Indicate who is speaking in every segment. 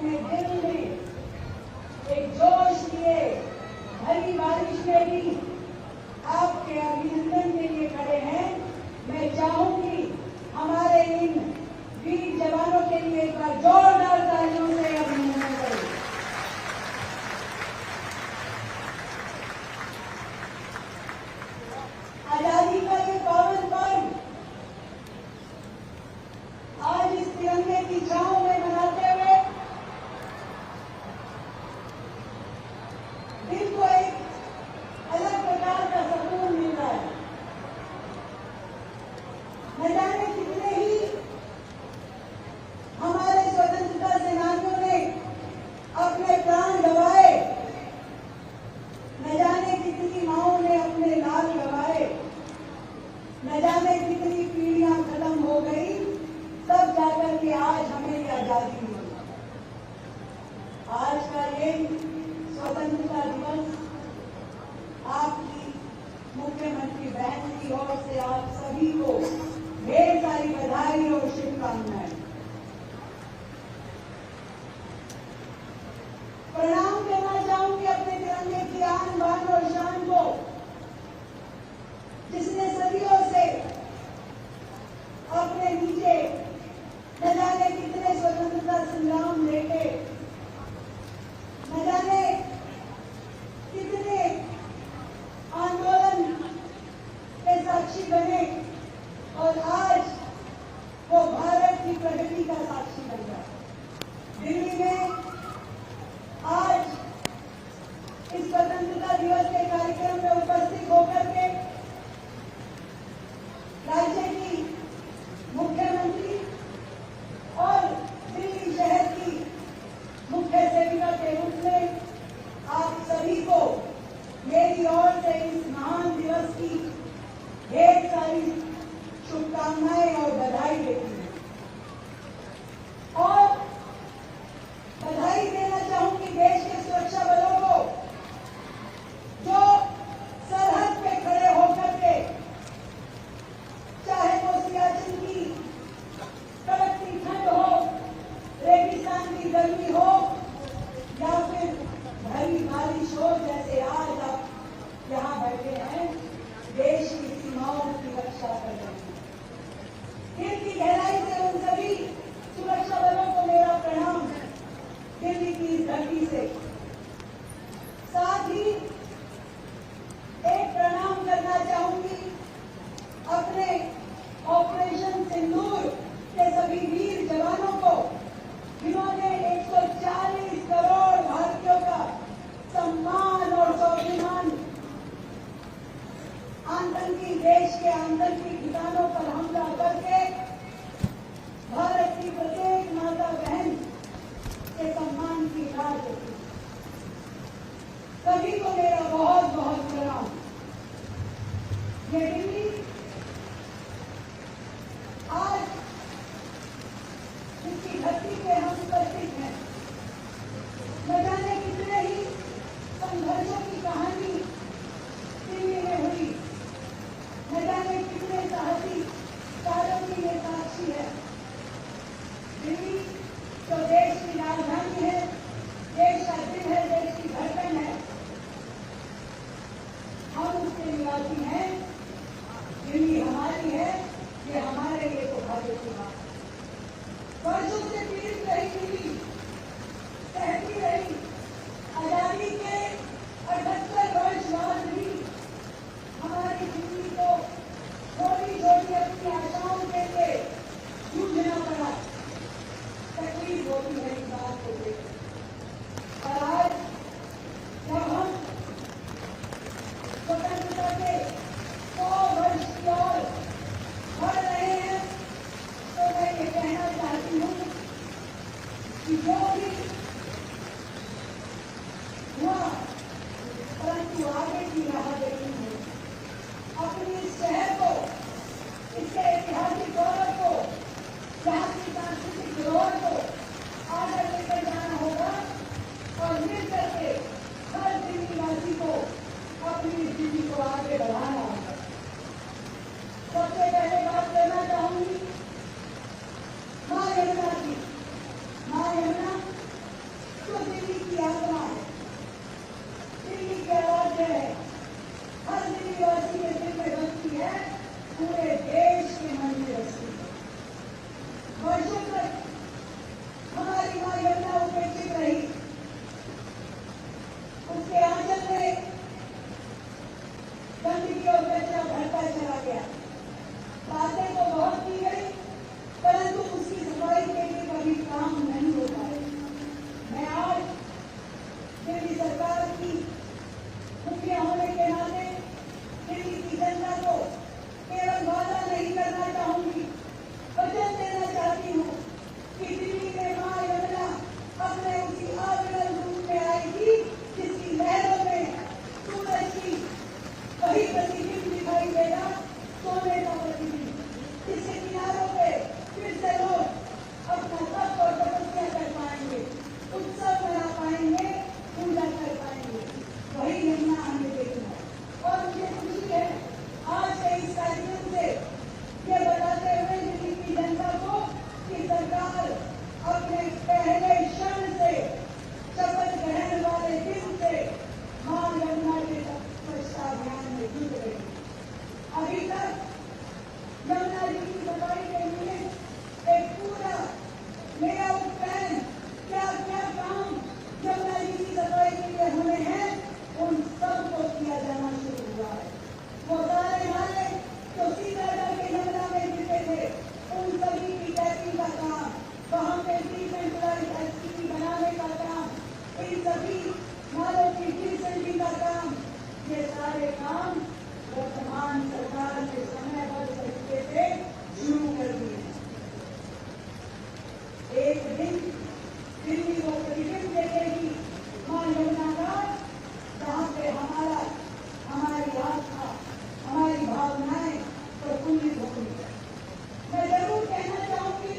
Speaker 1: अपने दिल में एक जोश लिए भरी बारिश में भी आपके अभिनंदन के लिए खड़े हैं। मैं चाहूंगी हमारे इन वीर जवानों के लिए एक बार जोरदार तालियों से अभिनंदन करें। आजादी का ये पावन पर्व आज इस तिरंगे की छांव में मनाते हुए दिल को एक अलग प्रकार का सुकून मिल रहा है। न जाने कितने ही हमारे स्वतंत्रता सेनानियों ने अपने प्राण गंवाए, न जाने कितनी माओं ने अपने लाल गंवाए, न जाने कितनी पीढ़ियां खत्म हो गई, तब जाकर के आज हमें ये आजादी मिली। आज का ये स्वतंत्रता दिवस आपकी मुख्यमंत्री बहन की ओर से आप सभी को ढेर सारी बधाई और शुभकामनाएं। प्रणाम करना चाहूंगी अपने तिरंगे की आन बान और शान को, जिसने सदियों से अपने नीचे न जाने कितने स्वतंत्रता संग्राम लेके, न जाने कितने आंदोलन के साक्षी बने और आज वो भारत की प्रगति का साक्षी बन गया। दिल्ली में आज इस स्वतंत्रता दिवस के कार्यक्रम में उपस्थित होकर के राज्य की मुख्यमंत्री और दिल्ली शहर की मुख्य सेविका के रूप में आप सभी को मेरी ओर से इस महान दिवस की ढेर सारी शुभकामनाएं और बधाई देती हूं। और बधाई देना चाहूंगी देश के सुरक्षा बलों को, जो सरहद पे खड़े होकर के चाहे वो सियाचिन की कड़कती ठंड हो, रेगिस्तान की गर्मी हो या फिर भरी बारिश हो, जैसे आज आप यहाँ बैठे हैं, देश की सीमाओं की रक्षा कर रहे हैं। दिल की गहराई से उन सभी सुरक्षा बलों को मेरा प्रणाम दिल्ली की इस धरती से। साथ ही एक प्रणाम करना चाहूंगी अपने ऑपरेशन सिंदूर के सभी वीर जवानों को, जिन्होंने 140 करोड़ भारतीयों का सम्मान और स्वाभिमान आतंकी देश के आतंकी ठिकानों पर हमला करके भारत की प्रत्येक माता बहन के सम्मान की राह देती। सभी को मेरा बहुत बहुत प्रणाम। ये दिल्ली आज जिसकी धरती पे हम उपस्थित हैं, न जाने कितने ही संघर्षों की कहानी दिल्ली में हुई, न जाने कितने साहसी कार्यों की ये साक्षी है। दिल्ली तो देश की राजधानी है, देश का दिल है, देश की धड़कन है। हम उसके निवासी हैं, दिल्ली हमारी है, ये हमारे लिए तो भाग्य की बात है। वर्षों से पीड़ित रही दिल्ली, सहती रही, आजादी के 78 वर्ष बाद भी हमारी दिल्ली को छोटी छोटी अपनी आशाओं के लिए जूझना पड़ा। तकलीफ होती है इस बात को देख। और आज जब हम स्वतंत्रता के 100 वर्ष की ओर बढ़ रहे हैं, तो मैं ये कहना चाहती हूँ कि जो भी हुआ, परंतु आगे की राह देखी है। अपनी इस शहर को, इसके ऐतिहासिक गौरव को, यहाँ की सांस्कृतिक धरोहर को आगे लेकर जाना होगा और मिलकर के हर दिल्लीवासी को अपनी दिल्ली को आगे बढ़ाना होगा। सबसे पहले बात करना चाहूंगी मां यमुना की। मां यमुना जो दिल्ली की यात्रा है, दिल्ली की आवाज है, हर दिल्लीवासी के दिल में बसती है, पूरे देश के मन में बसती है। वर्षों तक हमारी मां यमुना उपेक्षित रही, उसके आंचल में गंदगी और कचरा भरता चला गया। बातें तो बहुत की गई, परंतु उसकी सफाई के लिए कभी काम नहीं हो पाए। मैं आज दिल्ली सरकार की मुखिया होने के नाते दिल्ली की जनता को केवल वादा नहीं करना चाहूंगी, वचन देना चाहती हूँ कि दिल्ली में मां यमुना अपने उसी अविरल रूप में आएगी जिसकी लहरों में सूरज की वही प्रतिबिंब दिखाई देगा, सोने का प्रतिबिंब, जिसके किनारों पे फिर से लोग अपना तप और तपस्या कर पाएंगे, उत्सव मना पाएंगे, पूजा कर पाएंगे। वही यमुना हमें देखना है। और मुझे खुशी है आज के इस कार्यक्रम से ये बताते हुए दिल्ली की जनता को कि सरकार अपने पहले क्षण से, शपथ ग्रहण वाले दिन से मां यमुना के स्वच्छता अभियान में जुट गई। अभी तक यमुना जी की सफाई के लिए एक पूरा लेआउट प्लान, क्या क्या काम यमुना जी की सफाई के लिए होने हैं, उन सबको किया जाना शुरू हुआ है। वो सारे नाले जो सीतागढ़ के यमुना में गिरते थे, उन सभी की टैपिंग का काम, वहां पे डिसेंट्रलाइज्ड एसटीपी बनाने का काम, इन सभी नालों की डिसेंटिंग का काम, ये सारे काम वर्तमान सरकार ने समयबद्ध तरीके से शुरू कर दिए। एक दिन दिल्ली को प्रतिबिंब देखेगी मां यमुना का, जहां पे हमारी आस्था, हमारी भावनाएं प्रफुल्लित होंगी। मैं जरूर कहना चाहूंगी,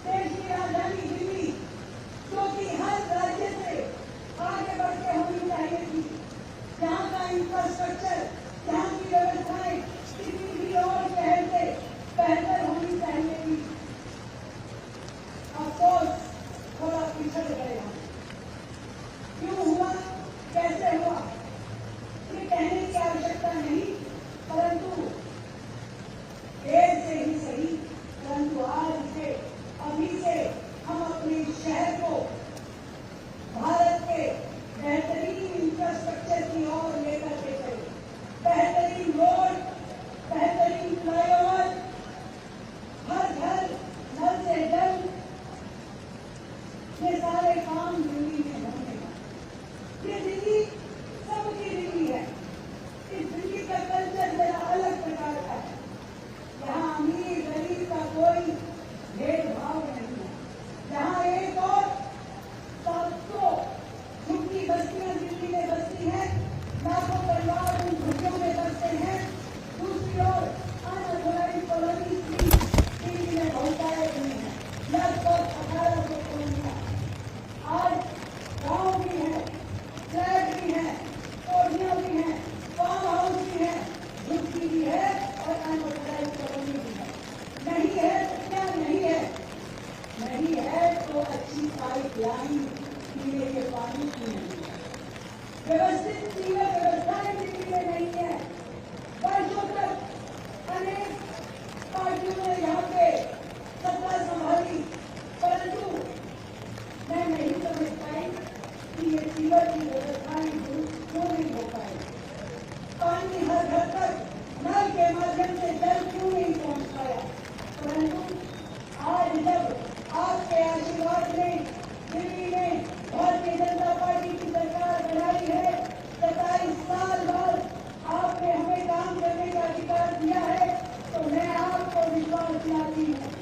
Speaker 1: देश की राजधानी दिल्ली जो कि हर राज्य से आगे बढ़ के होनी चाहिए थी, जहाँ का इंफ्रास्ट्रक्चर, जहाँ की व्यवस्थाएं किसी भी और शहर से बेहतर होनी चाहिए थी, अफसोस थोड़ा पिछड़ गए हम। क्यों हुआ, कैसे हुआ, ये कहने की आवश्यकता नहीं, परंतु देर से ही सही, परंतु आज से, अभी से हम अपने शहर को भारत के बेहतरीन इंफ्रास्ट्रक्चर की ओर लेकर के चले। बेहतरीन रोड, बेहतरीन फ्लाईओवर, हर घर नल से जल, ये सारे काम दिल्ली में होने का। ये दिल्ली सबकी दिल्ली है। इस दिल्ली का कल्चर जरा अलग प्रकार का है। यहाँ अमीर गरीब का कोई भेदभाव नहीं है। यहाँ एक और 700 झुग्गी बस्तियां दिल्ली में बसती हैं, लाखों परिवार उन झुग्गियों में बसते हैं। दूसरी ओर अनऑर्गेनाइज्ड कॉलोनी दिल्ली में बहुतायत नहीं है, लगभग 1800 कॉलोनियां। आज गाँव भी है, फ्लैट भी है, कोठियां भी हैं, फार्म हाउस भी है, झुग्गी भी है और अनऑर्गेनाइज्ड कॉलोनी भी है। नहीं है तो क्या नहीं है? नहीं है तो अच्छी पाइपलाइन पीने के पानी की नहीं है, व्यवस्थित सीवर व्यवस्थाएं दिल्ली में नहीं है। वर्षों तक अनेक पार्टियों ने यहाँ पे सत्ता संभाली, परंतु मैं नहीं समझ पाई कि ये सीवर की व्यवस्थाएं क्यों नहीं हो पाई। पानी हर घर तक नल के माध्यम से जल क्यों नहीं पहुंच पाया। परंतु आज जब आपके आशीर्वाद में दिल्ली में भारतीय जनता पार्टी की सरकार बनाई है, 27 साल बाद आपने हमें काम करने का अधिकार दिया है, तो मैं आपको विश्वास दिलाती हूँ,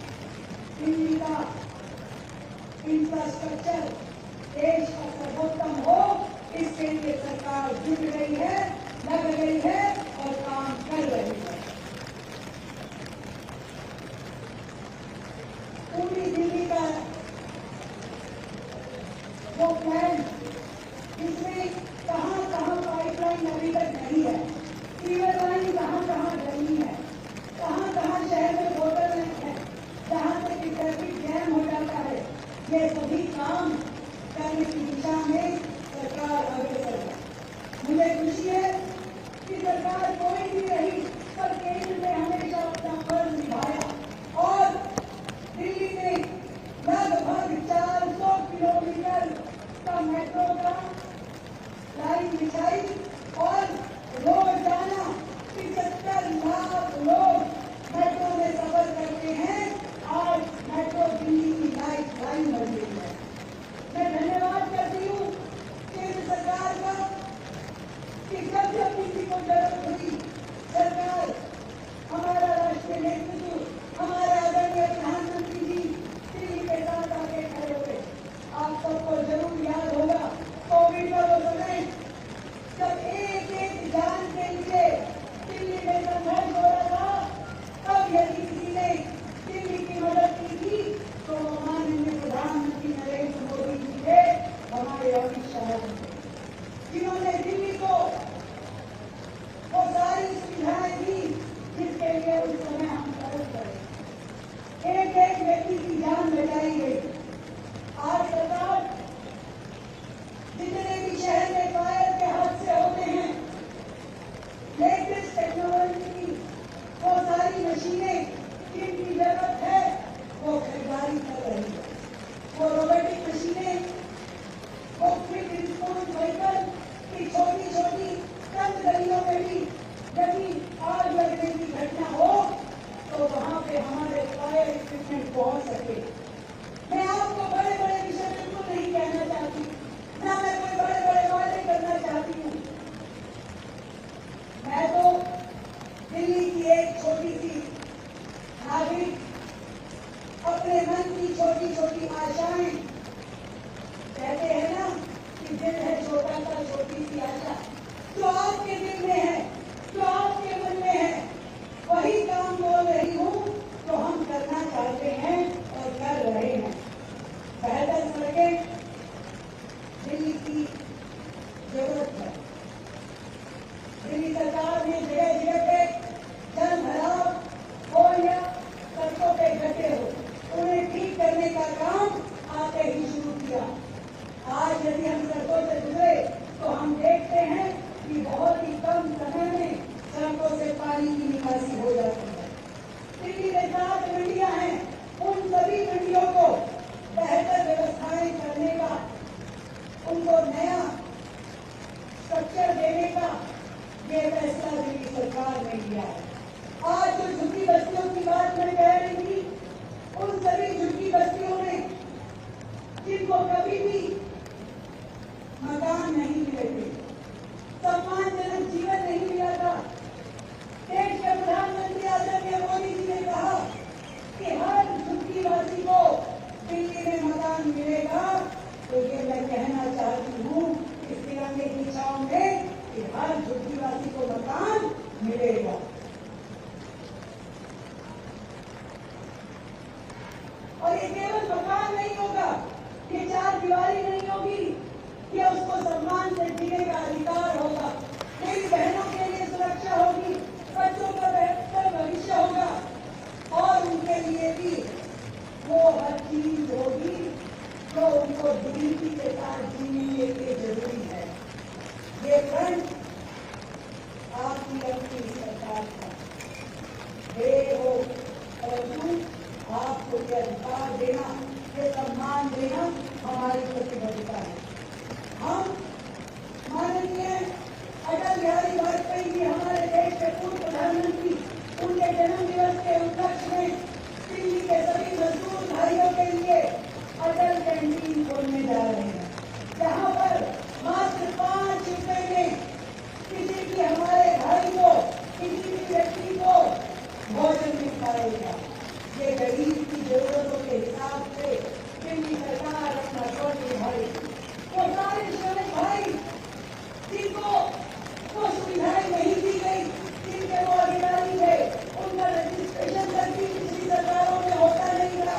Speaker 1: दिल्ली का इंफ्रास्ट्रक्चर देश का सर्वोत्तम हो, इसके लिए सरकार जुट गई है, लग गई है और काम कर रही है। पूरी दिल्ली का वो प्लान जिसमें कहाँ पाइपलाइन अभी तक नहीं है, सीवर लाइन कहाँ गई है, कहाँ शहर में बोतल है, जहाँ से ट्रैफिक जैम हो जाता है, ये सभी काम करने की दिशा में सरकार अग्रसर है। मुझे खुशी है कि सरकार कोई भी रही, पर केंद्र ने हमेशा अपना फर्ज निभाया और दिल्ली में लगभग 400 किलोमीटर का मेट्रो का लाइन बिछाई और रोजाना 75 लाख लोग मेट्रो में सफर करते हैं। आज मेट्रो दिल्ली की लाइफ लाइन बन गई है। मैं धन्यवाद करती हूँ केंद्र सरकार का कि जब जब किसी को जरूरत हुई, सरकार, हमारा राष्ट्रीय नेतृत्व, हमारे आदरणीय प्रधानमंत्री जी दिल्ली के साथ आके खड़े हुए। आप सबको जरूर याद होगा कोविड का वो समय जब एक एक जान के लिए दिल्ली में संघर्ष हो रहा था, तब यदि किसी ने दिल्ली की मदद की थी तो माननीय प्रधानमंत्री नरेंद्र मोदी जी थे, हमारे अमित शाह जी थे, जिन्होंने दिल्ली को वो सारी सुविधाएं दी जिसके लिए उस समय हम तरस करे। एक एक व्यक्ति की जान बचाई गई। आज सरकार जितने भी शहर में फायर के हादसे होते हैं, लेटेस्ट टेक्नोलॉजी की वो सारी मशीनें जिनकी जरूरत है वो खरीदारी कर रही है। वो रोबोटिक मशीनें, वो क्विक रिस्पॉन्स व्हीकल की छोटी छोटी कम गलियों में भी यदि आग लगने की घटना हो तो वहां पे हमारे फायर इक्विपमेंट पहुंच सके। मैं आपको बड़े बड़े विषय बिल्कुल नहीं कहना चाहती, ना मैं कोई बड़े बड़े वादे करना चाहती हूँ। मैं तो दिल्ली की एक छोटी सी नागरिक, अपने मन की छोटी छोटी आशाएं, कहते हैं ना कि दिल है छोटा सा छोटी सी आशा, जो आपके दिल में है, जो आपके मन में है, वही काम बोल रही हूँ जो हम करना चाहते हैं और कर रहे हैं। बेहतर सड़कें दिल्ली की जरूरत है। दिल्ली सरकार ने जगह जगह पे जल भराव हो या सड़कों पे गड्ढे हो, उन्हें ठीक करने का काम आते ही शुरू किया। आज यदि हम सड़कों से गुजरे तो हम देखते हैं कि बहुत ही कम समय में सड़कों से पानी की निकासी हो जाती है। दिल्ली में 7 मंडियां हैं, उन सभी मंडियों को बेहतर व्यवस्थाएं करने का, उनको नया स्ट्रक्चर देने का ये फैसला दिल्ली सरकार ने लिया है। आज जो झुग्गी बस्तियों की बात मैं कह रही थी, उन सभी झुग्गी बस्तियों में जिनको कभी भी मकान नहीं मिले थे, सम्मानजनक जीवन नहीं मिला था, देश के प्रधानमंत्री आदरणीय मोदी जी ने कहा कि हर झुग्गीवासी को दिल्ली में मकान मिलेगा। तो ये मैं कहना चाहती हूँ इस तिरंगे की छांव में कि हर झुग्गीवासी को मकान मिलेगा। और ये केवल मकान नहीं होगा, ये 4 दीवारी नहीं होगी, ये उसको सम्मान से जीने का अधिकार होगा। मेरी बहनों के लिए सुरक्षा होगी, बच्चों का बेहतर भविष्य होगा और उनके लिए भी वो हर चीज होगी जो उनको डिग्निटी के साथ जीने के लिए जरूरी है। ये फ्रंट आपकी अपनी सरकार का दे हो, परंतु आपको ये अधिकार देना, ये सम्मान देना हमारी प्रतिबद्धता है। हम माननीय अटल बिहारी वाजपेयी जी, हमारे देश के पूर्व प्रधानमंत्री, उनके जन्म दिवस के उपलक्ष्य में दिल्ली के सभी मजदूर भाइयों के लिए अटल कैंटीन खोलने जा रहे हैं, जहाँ पर मात्र 5 रुपए में किसी भी हमारे भाई को, किसी भी व्यक्ति को भोजन मिल पाएगा। ये गरीब की जरूरतों के हिसाब से दिल्ली सरकार अपना फर्ज निभाएगी। वो सारे श्रमिक भाई जिनको वो सुविधाएं नहीं दी गई, जिनके वो अधिकारी थे, उनका रजिस्ट्रेशन तक भी पिछली सरकारों में होता नहीं था,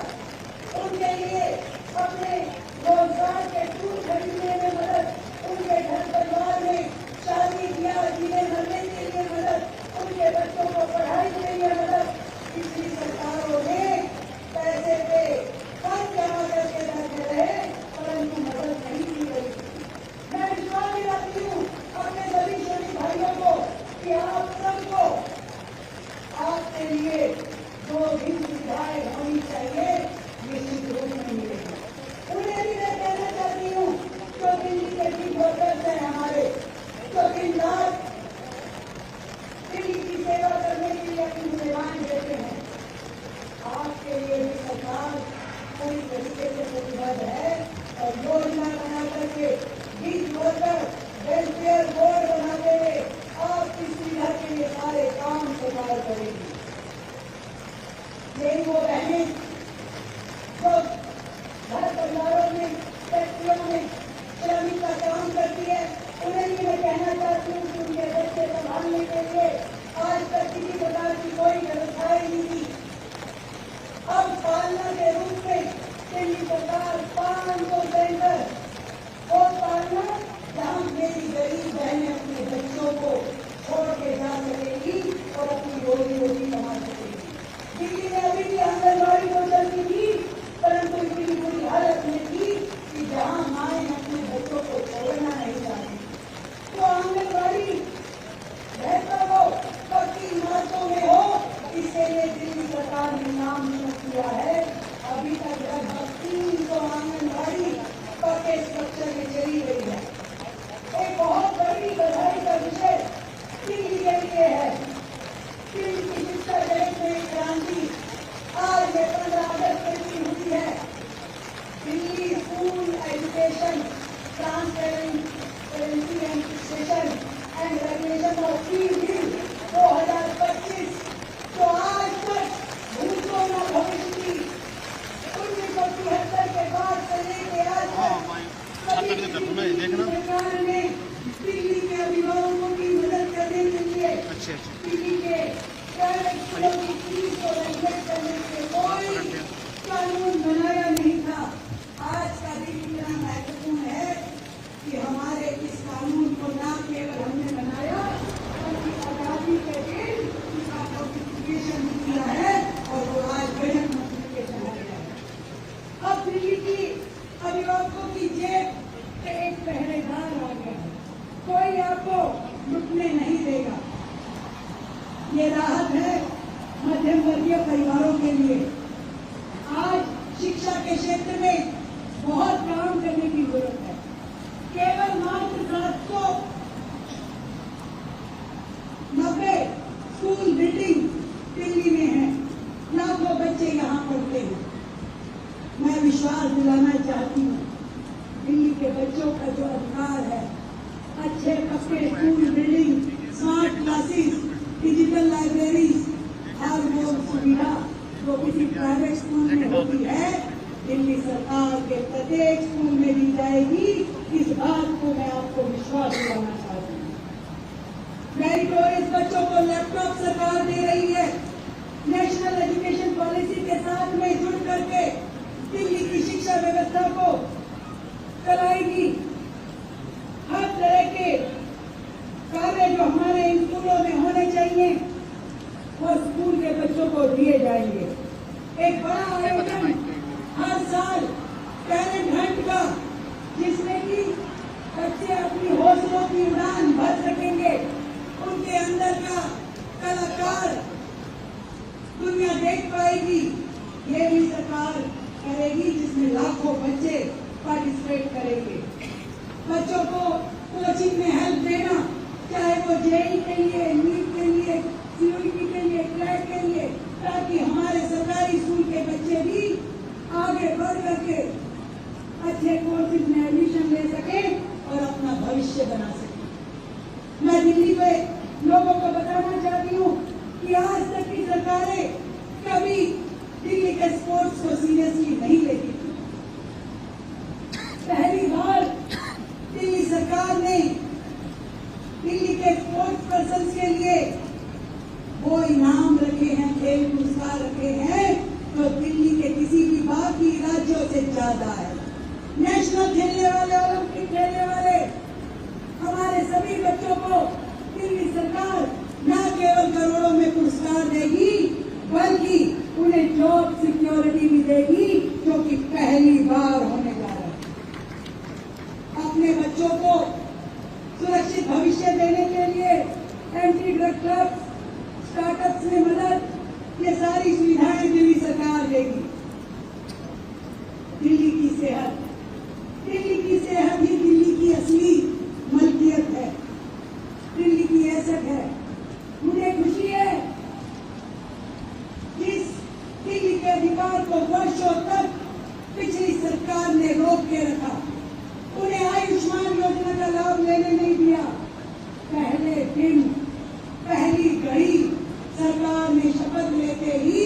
Speaker 1: सरकार ने दिल्ली के अभिभावकों की मदद करने के लिए दिल्ली के प्राइवेट स्कूलों की फीस को रेगुलेट करने के लिए कोई कानून बनाया नहीं था। आज का दिन इतना महत्वपूर्ण है कि हमारे इस कानून को न केवल हमने बनाया बल्कि आजादी के दिन इसका नोटिफिकेशन किया है और वो आज बजट मंत्री के चला गया है। अब दिल्ली की अभिभावकों की जेब के एक पहरेदार आ गया है, कोई आपको लुटने नहीं देगा। ये राहत है मध्यम वर्गीय परिवारों के लिए। आज शिक्षा के क्षेत्र में बहुत काम करने की जरूरत है। केवल मात्र 790 स्कूल बिल्डिंग दिल्ली में है, लाखों बच्चे यहाँ पढ़ते हैं। मैं विश्वास दिलाना चाहती हूँ दिल्ली के बच्चों का जो अधिकार है, अच्छे पक्के school building, smart classes, digital libraries, हर वो सुविधा जो किसी प्राइवेट स्कूल में होती है दिल्ली सरकार के प्रत्येक स्कूल में दी जाएगी। इस बात को मैं आपको विश्वास दिलाना चाहती हूँ। मेरिटोरियस बच्चों को लैपटॉप सरकार दे रही है। नेशनल एजुकेशन पॉलिसी के साथ में जुड़ करके दिल्ली की शिक्षा व्यवस्था को चलाएगी। हर तरह के कार्य जो हमारे स्कूलों में होने चाहिए वो स्कूल के बच्चों को दिए जाएंगे। एक बड़ा आयोजन हर साल टैलेंट हंट का, जिसमें कि बच्चे अपनी हौसलों की उड़ान भर सकेंगे, उनके अंदर का कलाकार दुनिया देख पाएगी। ये भी सरकार करेगी जिसमें लाखों बच्चे पार्टिसिपेट करेंगे। बच्चों को कोचिंग में हेल्प देना, चाहे वो जेईई के लिए, नीट के लिए, सीयूईटी के लिए, क्लैट के लिए, ताकि हमारे सरकारी स्कूल के बच्चे भी आगे बढ़ करके अच्छे कोर्सेज में एडमिशन ले सके और अपना भविष्य बना सके। मैं दिल्ली के लोगों को बताना चाहती हूँ कि आज तक की सरकारें कभी दिल्ली के स्पोर्ट्स को सीरियसली नहीं लेती थी। पहली बार दिल्ली सरकार ने दिल्ली के स्पोर्ट्स पर्सन के लिए वो इनाम रखे हैं, खेल पुरस्कार रखे हैं तो दिल्ली के किसी भी बाकी राज्यों से ज्यादा है। नेशनल खेलने वाले, ओलंपिक खेलने वाले हमारे सभी बच्चों को दिल्ली सरकार न केवल करोड़ों में पुरस्कार देगी बल्कि उन्हें जॉब सिक्योरिटी भी देगी, जो कि पहली बार होने जा रहा है। अपने बच्चों को सुरक्षित भविष्य देने के लिए एंटी ड्रग क्लब, स्टार्टअप्स में मदद, ये सारी सुविधाएं दिल्ली सरकार देगी। दिल्ली की सेहत ही दिल्ली की असली मलकियत है, दिल्ली की एसेट है। मुझे खुशी है जिस दिल्ली के अधिकार को वर्षों तक पिछली सरकार ने रोक के रखा, उन्हें आयुष्मान योजना का लाभ लेने नहीं दिया। पहले दिन पहली घड़ी सरकार ने शपथ लेते ही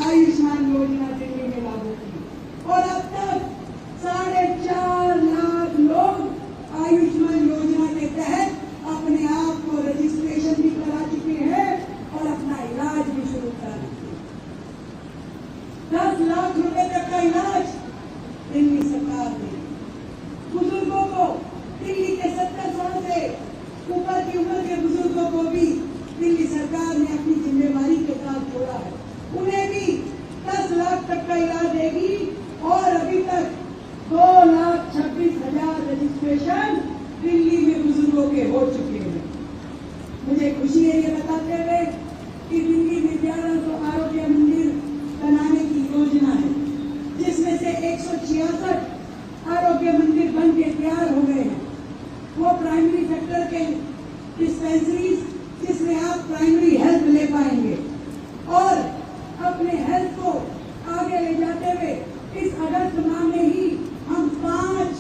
Speaker 1: आयुष्मान योजना दिल्ली में लागू की और अब तक 4.5 लाख लोग आयुष्मान योजना के तहत अपने आप को रजिस्ट्रेशन भी करा चुके हैं और अपना इलाज भी शुरू करा चुके हैं। 10 लाख रुपए तक का इलाज दिल्ली सरकार ने बुजुर्गों को, दिल्ली के 70 साल से ऊपर की उम्र के बुजुर्गों को भी दिल्ली सरकार ने अपनी जिम्मेवारी के साथ जोड़ा है। उन्हें भी 10 लाख तक का इलाज देगी और अभी तक 2,26,000 रजिस्ट्रेशन दिल्ली में बुजुर्गों के हो चुके हैं। मुझे खुशी है ये बताते हुए कि दिल्ली में 1100 आरोग्य मंदिर बनाने की योजना है, जिसमें से 166 आरोग्य मंदिर बन के तैयार हो गए हैं। वो प्राइमरी सेक्टर के डिस्पेंसरीज जिसमें आप प्राइमरी हेल्थ ले पाएंगे और अपने हेल्थ को आगे ले जाते हुए इस अगस्त माह में ही हम 5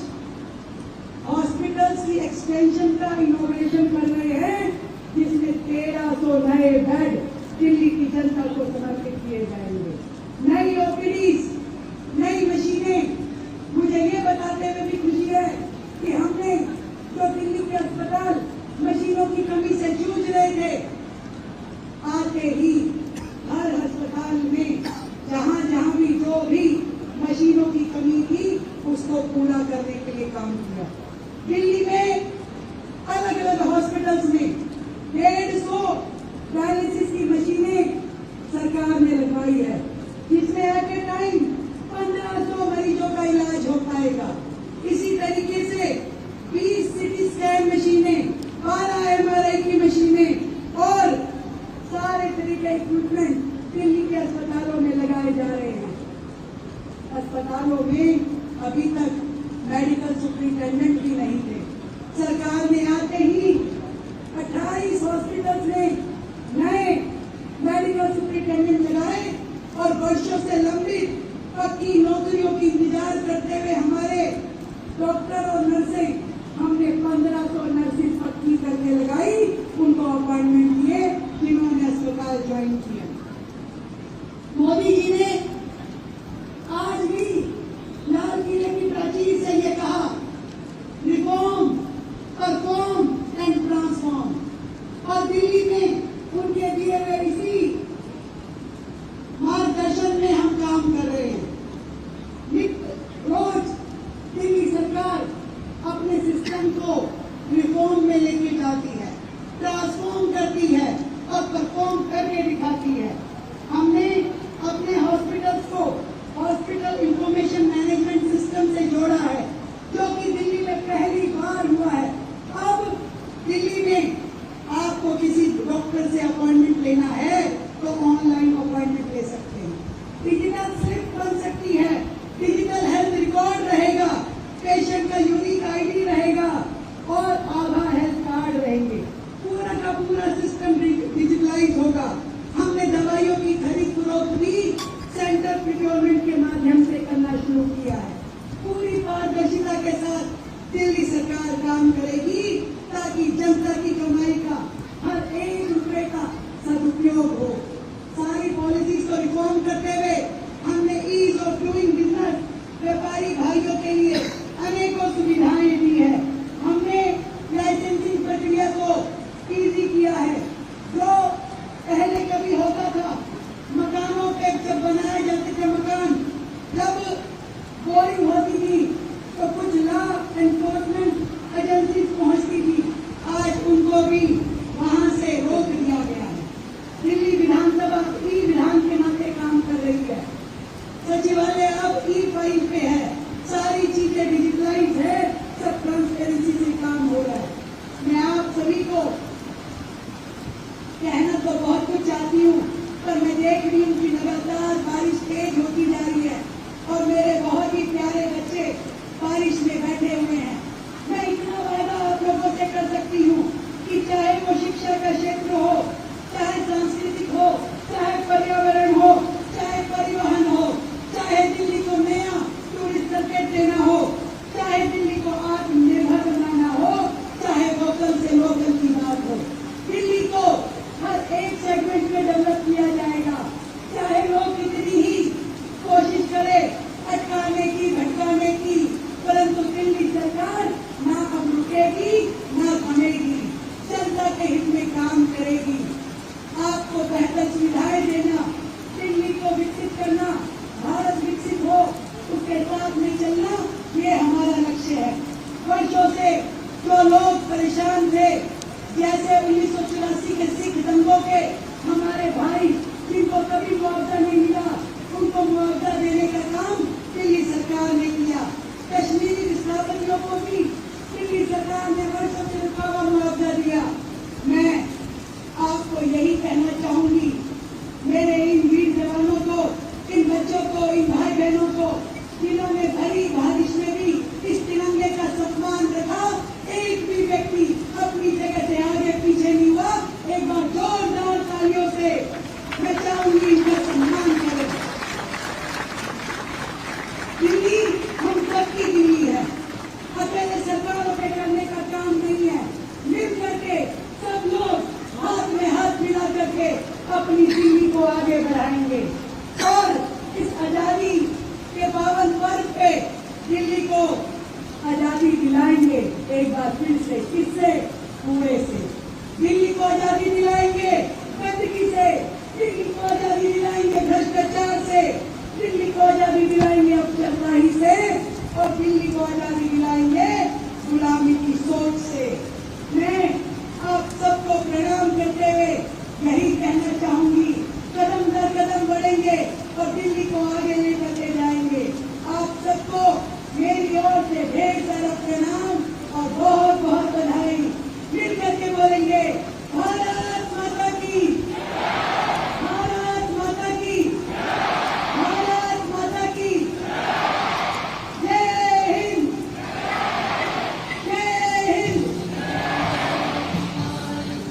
Speaker 1: हॉस्पिटल्स की एक्सटेंशन का इनोवेशन कर रहे हैं, जिसमें 1300 नए बेड दिल्ली की जनता को समर्पित किए जाएंगे। नई ओपीडीज, नई मशीनें। मुझे ये बताते हुए भी खुशी है को पूरा करने के लिए काम किया। दिल्ली में अलग अलग हॉस्पिटल्स में 150 डायलिसिस की मशीनें सरकार ने लगवाई है, जिसमें एट ए टाइम 1500 मरीजों का इलाज हो पाएगा। इसी तरीके से 20 सिटी स्कैन मशीनें, 12 MRI की मशीनें और सारे तरह के इक्विपमेंट दिल्ली के अस्पतालों में लगाए जा रहे हैं। अस्पतालों में अभी तक मेडिकल सुपरिटेंडेंट भी नहीं थे। सरकार ने आते ही 28 हॉस्पिटल्स में नए मेडिकल सुपरिटेंडेंट लगाए और वर्षों से लंबित पक्की नौकरियों की इंतजार करते हुए हमारे डॉक्टर और नर्सें, हमने 1500 नर्सेज पक्की करके लगाई, उनको अपॉइंटमेंट दिए जिन्होंने अस्पताल ज्वाइन किया। मोदी जी ने आज भी लाल किले की प्राचीर से ये कहा, रिफॉर्म, परफॉर्म एंड ट्रांसफॉर्म, और दिल्ली में उनके दिए हुए इसी मार्गदर्शन में हम काम कर रहे हैं। रोज दिल्ली सरकार अपने सिस्टम को रिफॉर्म में लेके जाती है, ट्रांसफॉर्म करती है और परफॉर्म करके दिखाती है। हमने अपने हॉस्पिटल्स को हॉस्पिटल इंफॉर्मेशन मैनेजमेंट सिस्टम से जोड़ा है, जो कि दिल्ली में पहली बार हुआ है। अब दिल्ली में आपको किसी डॉक्टर से अपॉइंटमेंट लेना है तो ऑनलाइन अपॉइंटमेंट ले सकते हैं, डिजिटल स्लिप बन सकती है, डिजिटल हेल्थ रिकॉर्ड रहेगा, पेशेंट का यूनिक ID रहेगा और आधार हेल्थ कार्ड रहेंगे। पूरा का पूरा सिस्टम डिजिटलाइज होगा। हमने दवाइयों की खरीद फरोख्त भी सेंटर प्रोक्योरमेंट के माध्यम से करना शुरू किया है। पूरी पारदर्शिता के साथ दिल्ली सरकार काम करेगी ताकि जनता की कमाई का हर एक रुपए का सदुपयोग हो। सारी पॉलिसीज को रिफॉर्म करते हुए हमने ईज ऑफ डूइंग बिजनेस, व्यापारी भाइयों के लिए अनेकों सुविधाएं दी है। हमने लाइसेंसिंग प्रक्रिया को इजी किया है। जो पहले कभी होता था, मकानों पे जब बनाए जाते थे मकान, जब बोरिंग होती थी तो कुछ लॉ एनफोर्समेंट एजेंसी पहुंचती थी, आज उनको भी वहां से रोक दिया गया है। दिल्ली विधानसभा ई विधान के नाते काम कर रही है। सचिवालय अब E-फाइल पे है, सारी चीजें डिजिटलाइज है, सब ट्रांसपेरेंसी से काम हो रहा है। मैं आप सभी को कहना तो बहुत कुछ चाहती हूँ, पर मैं देख रही हूँ कि लगातार बारिश तेज होती जा रही है और मेरे बहुत ही प्यारे बच्चे बारिश में बैठे हुए हैं। मैं इतना वादा आप लोगों से कर सकती हूँ कि चाहे वो शिक्षा का क्षेत्र हो, चाहे सांस्कृतिक हो, चाहे पर्यावरण हो, चाहे परिवहन हो, चाहे दिल्ली को नया टूरिस्ट सर्किट देना हो, चाहे दिल्ली को आत्मनिर्भर बनाना हो, चाहे वोकल से लोकल की बात हो, दिल्ली को हर एक सेगमेंट में डेवलप किया जाएगा। चाहे लोग कितनी ही कोशिश करें अटकाने की, भटकाने की, परंतु दिल्ली सरकार ना अब रुकेगी ना थमेगी, जनता के हित में काम करेगी। आपको बेहतर सुविधाएं देना, दिल्ली को विकसित करना, भारत विकसित हो उसके साथ में चलना, ये हमारा लक्ष्य है। वर्षों से जो लोग परेशान थे, जैसे 1984 के सिख दंगों के हमारे भाई जिनको कभी मुआवजा नहीं मिला, उनको मुआवजा देने का काम दिल्ली सरकार ने किया। कश्मीरी विस्थापितों को भी दिल्ली सरकार ने वर्षों से रुका हुआ मुआवजा दिया। मैं आपको यही कहना चाहूंगी, मेरे इन वीर जवानों को, इन बच्चों को, इन भाई बहनों को, जिन्होंने भरी बारिश में भी इस तिरंगे का सम्मान रखा, एक भी व्यक्ति अपनी जगह से आगे पीछे नहीं हुआ। एक बार जोरदार तालियों से मैं चाहूंगी इनका सम्मान करें। दिल्ली हम सबकी दिल्ली है, अकेले सरकारों के करने का काम नहीं है। मिल करके सब लोग हाथ में हाथ मिला करके अपनी दिल्ली को आगे बढ़ाएंगे और इस आजादी के पावन पर्व पे दिल्ली को आजादी दिलाएंगे। एक बार फिर से, किससे? कुएं से।